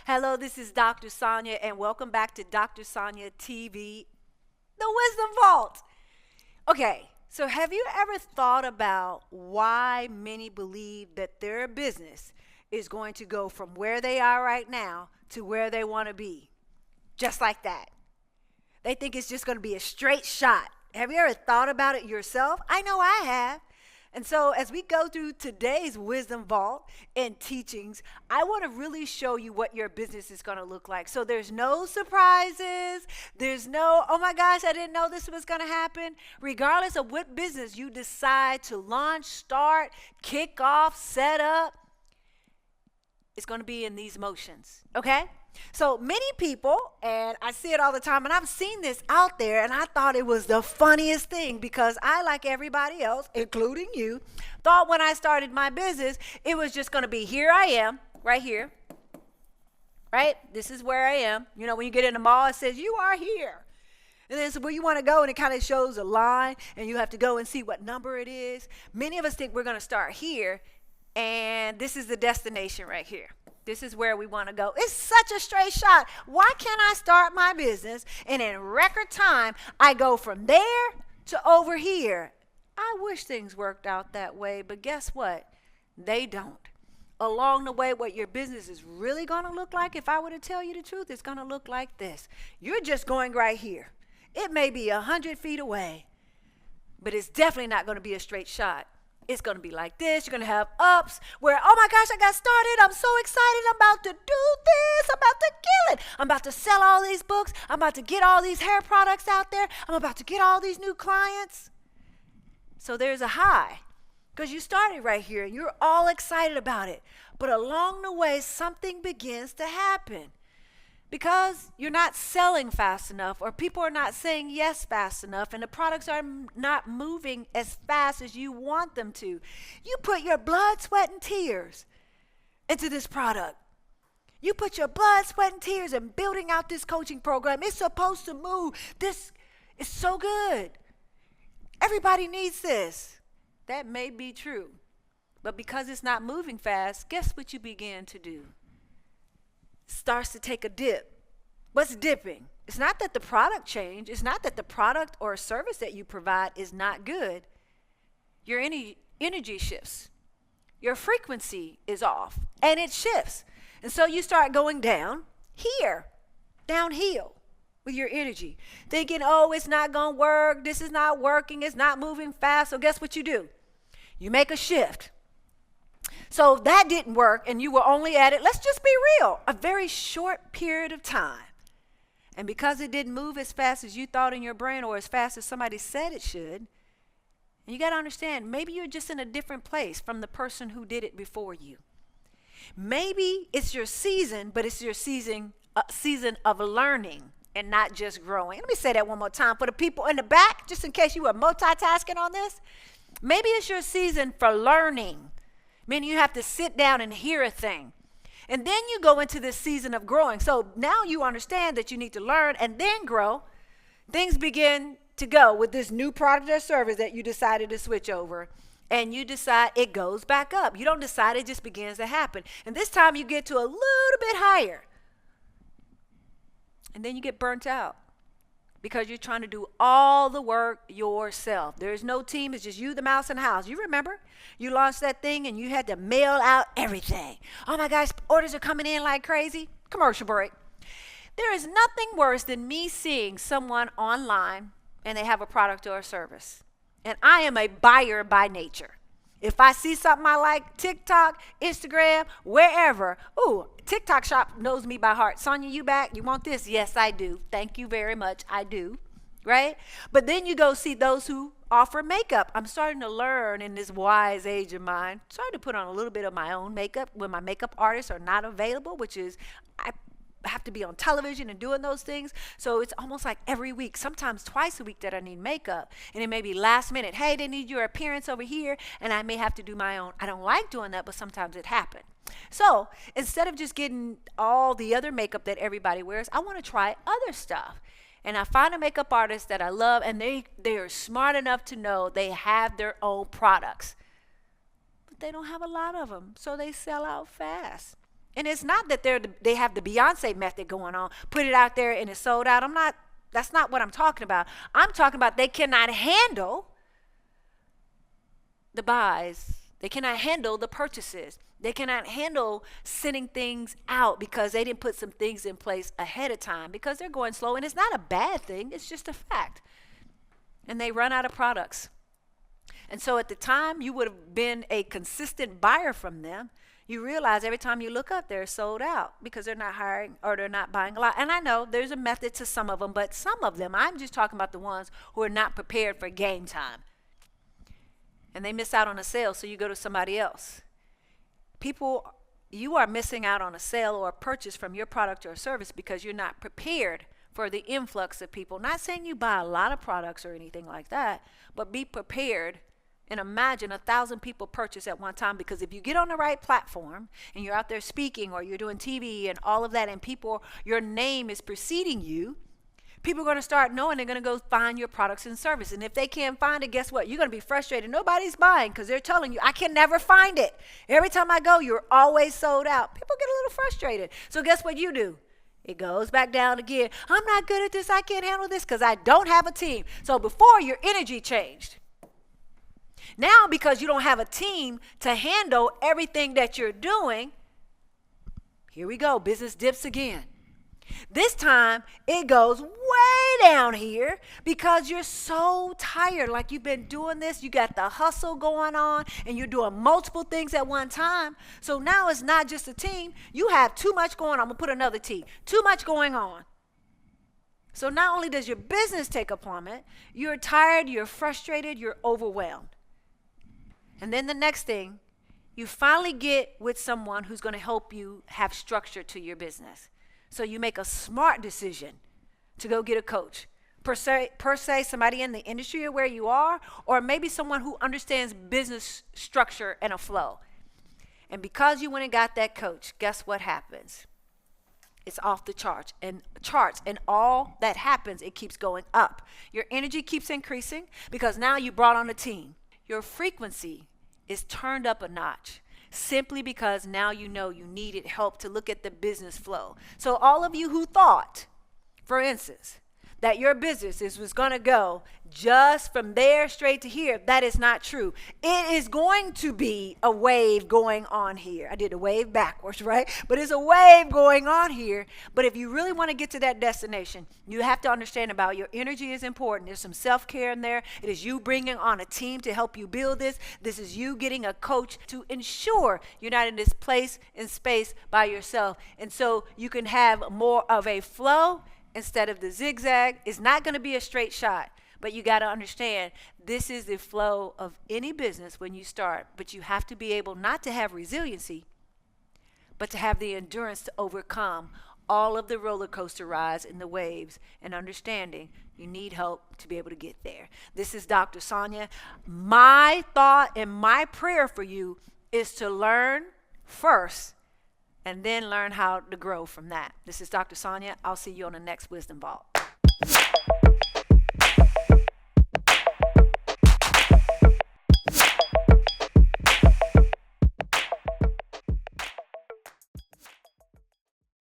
Hello, this is Dr. Sonja, and welcome back to Dr. Sonja TV, the Wisdom Vault. Okay, so have you ever thought about why many believe that their business is going to go from where they are right now to where they want to be? Just like that. They think it's just going to be a straight shot. Have you ever thought about it yourself? I know I have. And so, as we go through today's Wisdom Vault and teachings, I want to really show you what your business is going to look like. So, there's no surprises. There's no, oh my gosh, I didn't know this was going to happen. Regardless of what business you decide to launch, start, kick off, set up, it's going to be in these motions. Okay? So many people, and I see it all the time, and I've seen this out there, and I thought it was the funniest thing because I, like everybody else, including you, thought when I started my business, it was just going to be here I am, right here, right? This is where I am. You know, when you get in the mall, it says, you are here. And then it's where you want to go, and it kind of shows a line, and you have to go and see what number it is. Many of us think we're going to start here, and this is the destination right here. This is where we want to go. It's such a straight shot. Why can't I start my business and in record time, I go from there to over here? I wish things worked out that way, but guess what? They don't. Along the way, what your business is really going to look like, if I were to tell you the truth, it's going to look like this. You're just going right here. It may be 100 feet away, but it's definitely not going to be a straight shot. It's going to be like this. You're going to have ups where, oh my gosh, I got started. I'm so excited. I'm about to do this. I'm about to kill it. I'm about to sell all these books. I'm about to get all these hair products out there. I'm about to get all these new clients. So there's a high because you started right here and you're all excited about it. But along the way, something begins to happen. Because you're not selling fast enough, or people are not saying yes fast enough, and the products are not moving as fast as you want them to. You put your blood, sweat, and tears into this product. You put your blood, sweat, and tears in building out this coaching program. It's supposed to move. This is so good. Everybody needs this. That may be true. But because it's not moving fast, guess what you begin to do? Starts to take a dip. What's dipping? It's not that the product changed. It's not that the product or service that you provide is not good. Your energy shifts. Your frequency is off, and it shifts. And so you start going down here, downhill with your energy, thinking, oh, it's not going to work. This is not working. It's not moving fast. So guess what you do? You make a shift. So that didn't work, and you were only at it, let's just be real, a very short period of time. And because it didn't move as fast as you thought in your brain or as fast as somebody said it should, and you got to understand, maybe you're just in a different place from the person who did it before you. Maybe it's your season, but it's your season of learning and not just growing. Let me say that one more time for the people in the back, just in case you were multitasking on this. Maybe it's your season for learning. Meaning you have to sit down and hear a thing. And then you go into this season of growing. So now you understand that you need to learn and then grow. Things begin to go with this new product or service that you decided to switch over. And you decide it goes back up. You don't decide, it just begins to happen. And this time you get to a little bit higher. And then you get burnt out. Because you're trying to do all the work yourself. There's no team. It's just you, the mouse, and the house. You remember? You launched that thing and you had to mail out everything. Oh my gosh, orders are coming in like crazy. Commercial break. There is nothing worse than me seeing someone online and they have a product or a service. And I am a buyer by nature. If I see something I like, TikTok, Instagram, wherever, ooh, TikTok shop knows me by heart. Sonja, you back? You want this? Yes, I do. Thank you very much. I do. Right? But then you go see those who offer makeup. I'm starting to learn in this wise age of mine, starting to put on a little bit of my own makeup when my makeup artists are not available, which is I have to be on television and doing those things. So it's almost like every week, sometimes twice a week that I need makeup. And it may be last minute. Hey, they need your appearance over here. And I may have to do my own. I don't like doing that, but sometimes it happens. So instead of just getting all the other makeup that everybody wears, I want to try other stuff. And I find a makeup artist that I love, and they are smart enough to know they have their own products. But they don't have a lot of them, so they sell out fast. And it's not that they have the Beyonce method going on, put it out there and it's sold out. That's not what I'm talking about. I'm talking about they cannot handle the buys. They cannot handle the purchases. They cannot handle sending things out because they didn't put some things in place ahead of time because they're going slow. And it's not a bad thing. It's just a fact. And they run out of products. And so at the time you would have been a consistent buyer from them, you realize every time you look up, they're sold out because they're not hiring or they're not buying a lot. And I know there's a method to some of them, but some of them, I'm just talking about the ones who are not prepared for game time. And they miss out on a sale, so you go to somebody else. People, you are missing out on a sale or a purchase from your product or service because you're not prepared for the influx of people. Not saying you buy a lot of products or anything like that, but be prepared. And imagine 1,000 people purchase at one time, because if you get on the right platform and you're out there speaking or you're doing TV and all of that, and people, your name is preceding you, people are going to start knowing. They're going to go find your products and services. And if they can't find it, guess what? You're going to be frustrated. Nobody's buying because they're telling you, I can never find it. Every time I go, you're always sold out. People get a little frustrated. So guess what you do? It goes back down again. I'm not good at this. I can't handle this because I don't have a team. So before, your energy changed. Now, because you don't have a team to handle everything that you're doing, here we go, business dips again. This time, it goes way down here because you're so tired. Like you've been doing this, you got the hustle going on, and you're doing multiple things at one time. So now it's not just a team. You have too much going on. I'm going to put another T. Too much going on. So not only does your business take a plummet, you're tired, you're frustrated, you're overwhelmed. And then the next thing, you finally get with someone who's going to help you have structure to your business. So you make a smart decision to go get a coach. Per se, somebody in the industry or where you are, or maybe someone who understands business structure and a flow. And because you went and got that coach, guess what happens? It's off the charts. And all that happens, it keeps going up. Your energy keeps increasing because now you brought on a team. Your frequency is turned up a notch simply because now you know you needed help to look at the business flow. So all of you who thought, for instance, that your business was going to go just from there straight to here, that is not true. It is going to be a wave going on here. I did a wave backwards, right? But it's a wave going on here. But if you really want to get to that destination, you have to understand about your energy is important. There's some self-care in there. It is you bringing on a team to help you build this. This is you getting a coach to ensure you're not in this place and space by yourself. And so you can have more of a flow instead of the zigzag. It's not going to be a straight shot, but you got to understand this is the flow of any business when you start. But you have to be able not to have resiliency, but to have the endurance to overcome all of the roller coaster rides and the waves, and understanding you need help to be able to get there. This is Dr. Sonja. My thought and my prayer for you is to learn first and then learn how to grow from that. This is Dr. Sonja. I'll see you on the next Wisdom Vault.